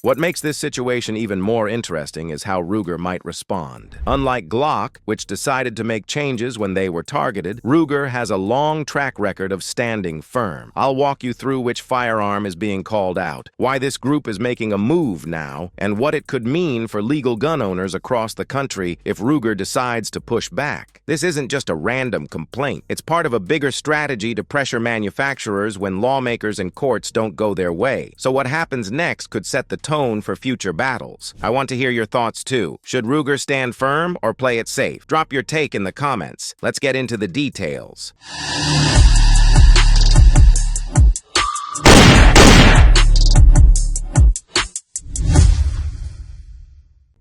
What makes this situation even more interesting is how Ruger might respond. Unlike Glock, which decided to make changes when they were targeted, Ruger has a long track record of standing firm. I'll walk you through which firearm is being called out, why this group is making a move now, and what it could mean for legal gun owners across the country if Ruger decides to push back. This isn't just a random complaint. It's part of a bigger strategy to pressure manufacturers when lawmakers and courts don't go their way. So what happens next could set the tone for future battles. I want to hear your thoughts too. Should Ruger stand firm or play it safe? Drop your take in the comments. Let's get into the details.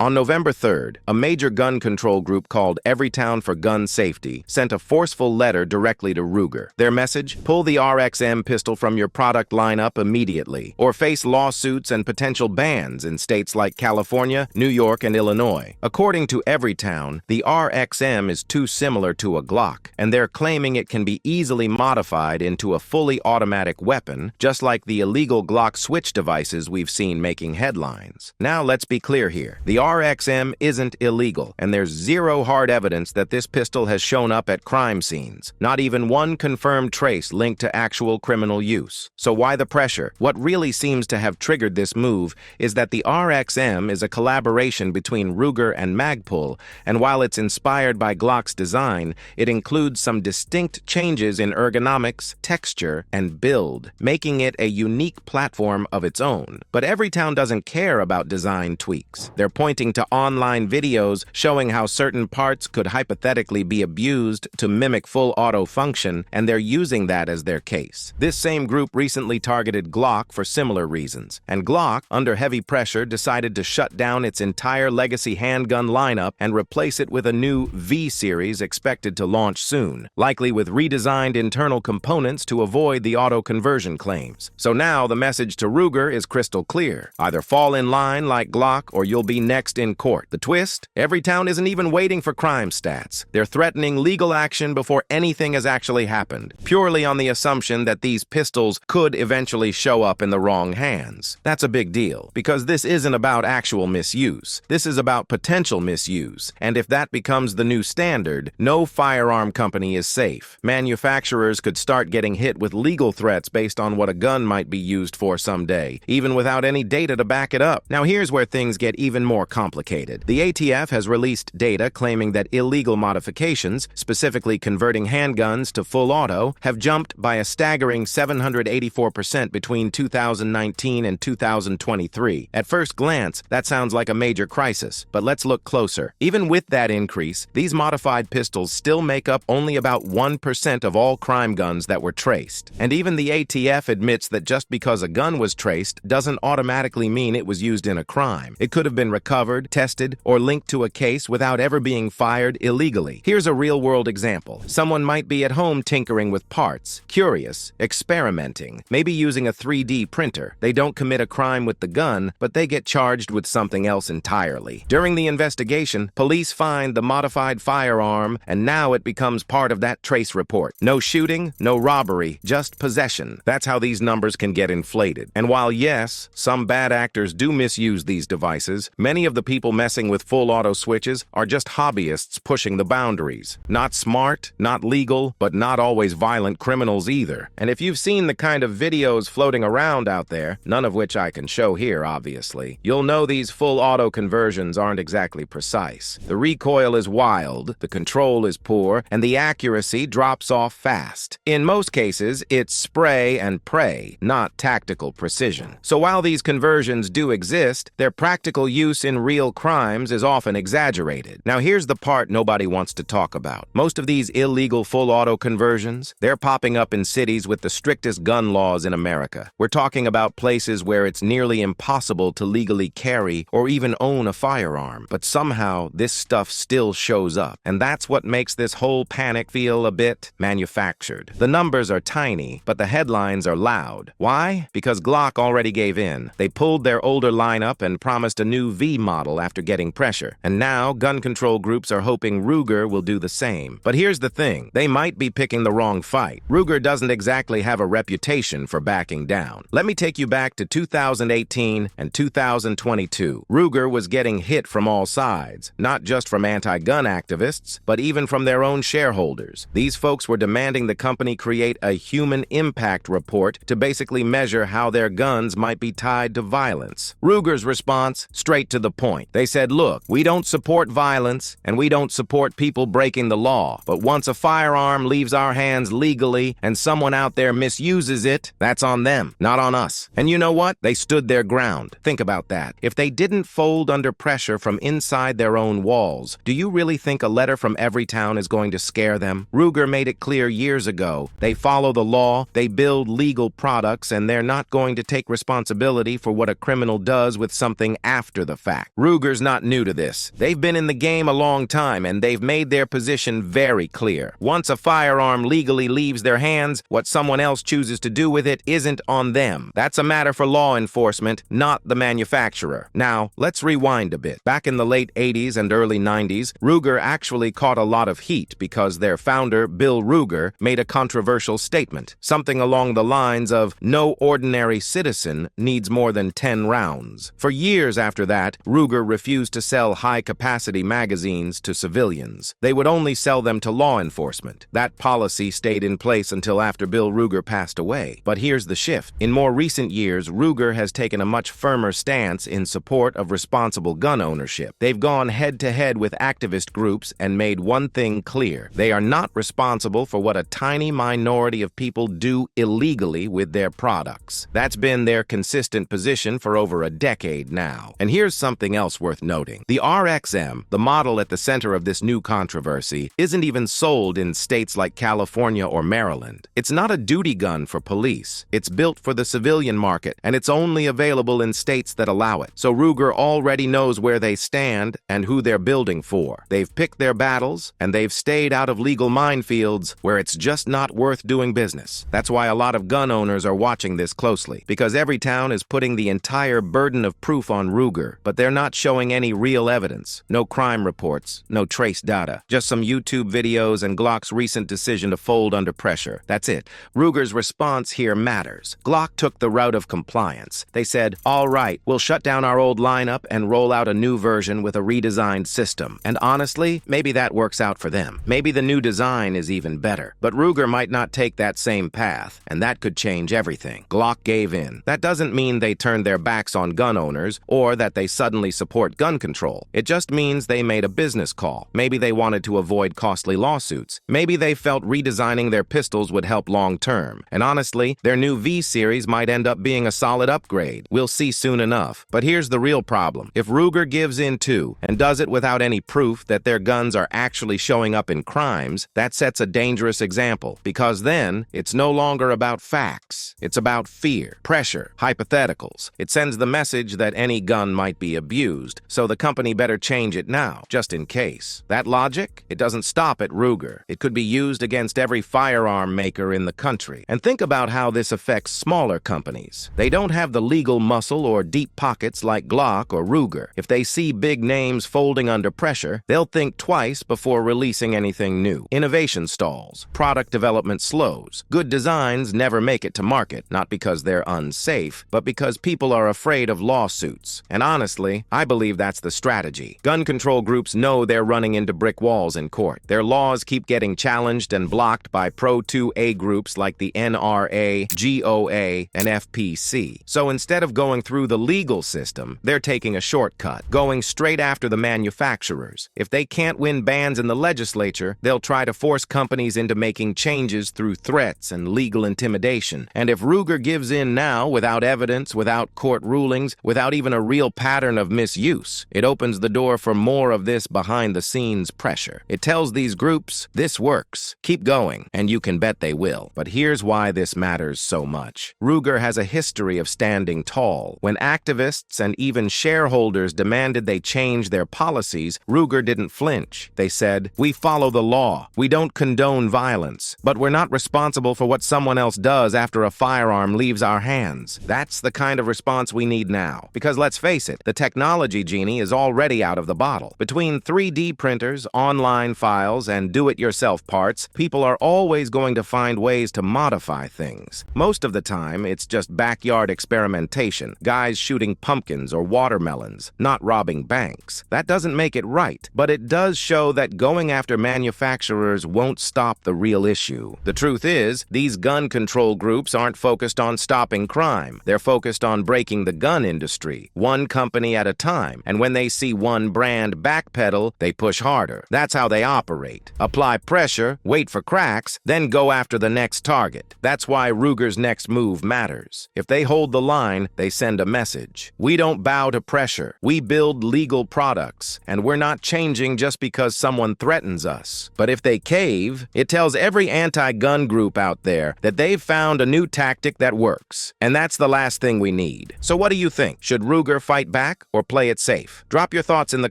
On November 3rd, a major gun control group called Everytown for Gun Safety sent a forceful letter directly to Ruger. Their message: pull the RXM pistol from your product lineup immediately, or face lawsuits and potential bans in states like California, New York, and Illinois. According to Everytown, the RXM is too similar to a Glock, and they're claiming it can be easily modified into a fully automatic weapon, just like the illegal Glock switch devices we've seen making headlines. Now let's be clear here. The RXM isn't illegal, and there's zero hard evidence that this pistol has shown up at crime scenes. Not even one confirmed trace linked to actual criminal use. So why the pressure? What really seems to have triggered this move is that the RXM is a collaboration between Ruger and Magpul, and while it's inspired by Glock's design, it includes some distinct changes in ergonomics, texture, and build, making it a unique platform of its own. But Everytown doesn't care about design tweaks. They're pointing to online videos showing how certain parts could hypothetically be abused to mimic full auto function, and they're using that as their case. This same group recently targeted Glock for similar reasons, and Glock, under heavy pressure, decided to shut down its entire legacy handgun lineup and replace it with a new V-series expected to launch soon, likely with redesigned internal components to avoid the auto conversion claims. So now the message to Ruger is crystal clear: either fall in line like Glock or you'll be next in court. The twist? Everytown isn't even waiting for crime stats. They're threatening legal action before anything has actually happened, purely on the assumption that these pistols could eventually show up in the wrong hands. That's a big deal, because this isn't about actual misuse. This is about potential misuse, and if that becomes the new standard, no firearm company is safe. Manufacturers could start getting hit with legal threats based on what a gun might be used for someday, even without any data to back it up. Now here's where things get even more complicated. The ATF has released data claiming that illegal modifications, specifically converting handguns to full auto, have jumped by a staggering 784% between 2019 and 2023. At first glance, that sounds like a major crisis, but let's look closer. Even with that increase, these modified pistols still make up only about 1% of all crime guns that were traced. And even the ATF admits that just because a gun was traced doesn't automatically mean it was used in a crime. It could have been recovered, tested, or linked to a case without ever being fired illegally. Here's a real-world example. Someone might be at home tinkering with parts, curious, experimenting, maybe using a 3D printer. They don't commit a crime with the gun, but they get charged with something else entirely. During the investigation, police find the modified firearm, and now it becomes part of that trace report. No shooting, no robbery, just possession. That's how these numbers can get inflated. And while yes, some bad actors do misuse these devices, many of the people messing with full auto switches are just hobbyists pushing the boundaries. Not smart, not legal, but not always violent criminals either. And if you've seen the kind of videos floating around out there, none of which I can show here obviously, you'll know these full auto conversions aren't exactly precise. The recoil is wild, the control is poor, and the accuracy drops off fast. In most cases, it's spray and pray, not tactical precision. So while these conversions do exist, their practical use in real crimes is often exaggerated. Now here's the part nobody wants to talk about. Most of these illegal full auto conversions, they're popping up in cities with the strictest gun laws in America. We're talking about places where it's nearly impossible to legally carry or even own a firearm, but somehow this stuff still shows up. And that's what makes this whole panic feel a bit manufactured. The numbers are tiny, but the headlines are loud. Why? Because Glock already gave in. They pulled their older lineup and promised a new V model model after getting pressure. And now, gun control groups are hoping Ruger will do the same. But here's the thing, they might be picking the wrong fight. Ruger doesn't exactly have a reputation for backing down. Let me take you back to 2018 and 2022. Ruger was getting hit from all sides, not just from anti-gun activists, but even from their own shareholders. These folks were demanding the company create a human impact report to basically measure how their guns might be tied to violence. Ruger's response? Straight to the point. They said, look, we don't support violence, and we don't support people breaking the law, but once a firearm leaves our hands legally and someone out there misuses it, that's on them, not on us. And you know what? They stood their ground. Think about that. If they didn't fold under pressure from inside their own walls, do you really think a letter from Everytown is going to scare them? Ruger made it clear years ago. They follow the law, they build legal products, and they're not going to take responsibility for what a criminal does with something after the fact. Ruger's not new to this. They've been in the game a long time, and they've made their position very clear. Once a firearm legally leaves their hands, what someone else chooses to do with it isn't on them. That's a matter for law enforcement, not the manufacturer. Now, let's rewind a bit. Back in the late 80s and early 90s, Ruger actually caught a lot of heat because their founder, Bill Ruger, made a controversial statement, something along the lines of, no ordinary citizen needs more than 10 rounds. For years after that, Ruger refused to sell high-capacity magazines to civilians. They would only sell them to law enforcement. That policy stayed in place until after Bill Ruger passed away. But here's the shift. In more recent years, Ruger has taken a much firmer stance in support of responsible gun ownership. They've gone head-to-head with activist groups and made one thing clear. They are not responsible for what a tiny minority of people do illegally with their products. That's been their consistent position for over a decade now. And here's something else worth noting. The RXM, the model at the center of this new controversy, isn't even sold in states like California or Maryland. It's not a duty gun for police. It's built for the civilian market, and it's only available in states that allow it. So Ruger already knows where they stand and who they're building for. They've picked their battles, and they've stayed out of legal minefields where it's just not worth doing business. That's why a lot of gun owners are watching this closely, because Everytown is putting the entire burden of proof on Ruger, but they're not showing any real evidence. No crime reports, no trace data, just some YouTube videos and Glock's recent decision to fold under pressure. That's it. Ruger's response here matters. Glock took the route of compliance. They said, all right, we'll shut down our old lineup and roll out a new version with a redesigned system. And honestly, maybe that works out for them. Maybe the new design is even better. But Ruger might not take that same path, and that could change everything. Glock gave in. That doesn't mean they turned their backs on gun owners or that they suddenly support gun control. It just means they made a business call. Maybe they wanted to avoid costly lawsuits. Maybe they felt redesigning their pistols would help long term. And honestly, their new V-Series might end up being a solid upgrade. We'll see soon enough. But here's the real problem. If Ruger gives in too, and does it without any proof that their guns are actually showing up in crimes, that sets a dangerous example. Because then, it's no longer about facts. It's about fear, pressure, hypotheticals. It sends the message that any gun might be abused, so the company better change it now, just in case. That logic? It doesn't stop at Ruger. It could be used against every firearm maker in the country. And think about how this affects smaller companies. They don't have the legal muscle or deep pockets like Glock or Ruger. If they see big names folding under pressure, they'll think twice before releasing anything new. Innovation stalls. Product development slows. Good designs never make it to market, not because they're unsafe, but because people are afraid of lawsuits. And honestly, I believe that's the strategy. Gun control groups know they're running into brick walls in court. Their laws keep getting challenged and blocked by Pro-2A groups like the NRA, GOA, and FPC. So instead of going through the legal system, they're taking a shortcut, going straight after the manufacturers. If they can't win bans in the legislature, they'll try to force companies into making changes through threats and legal intimidation. And if Ruger gives in now without evidence, without court rulings, without even a real pattern of misuse, it opens the door for more of this behind-the-scenes pressure. It tells these groups, this works, keep going, and you can bet they will. But here's why this matters so much. Ruger has a history of standing tall. When activists and even shareholders demanded they change their policies, Ruger didn't flinch. They said, we follow the law. We don't condone violence, but we're not responsible for what someone else does after a firearm leaves our hands. That's the kind of response we need now. Because let's face it, the technology technology genie is already out of the bottle. Between 3D printers, online files, and do-it-yourself parts, people are always going to find ways to modify things. Most of the time, it's just backyard experimentation, guys shooting pumpkins or watermelons, not robbing banks. That doesn't make it right, but it does show that going after manufacturers won't stop the real issue. The truth is, these gun control groups aren't focused on stopping crime. They're focused on breaking the gun industry, one company at a time, and when they see one brand backpedal, they push harder. That's how they operate. Apply pressure, wait for cracks, then go after the next target. That's why Ruger's next move matters. If they hold the line, they send a message. We don't bow to pressure. We build legal products, and we're not changing just because someone threatens us. But if they cave, it tells every anti-gun group out there that they've found a new tactic that works. And that's the last thing we need. So what do you think? Should Ruger fight back or play it safe? Drop your thoughts in the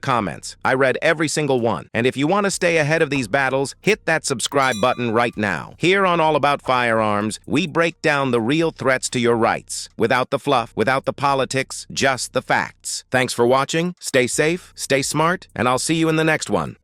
comments. I read every single one. And if you want to stay ahead of these battles, hit that subscribe button right now. Here on All About Firearms, we break down the real threats to your rights. Without the fluff, without the politics, just the facts. Thanks for watching. Stay safe, stay smart, and I'll see you in the next one.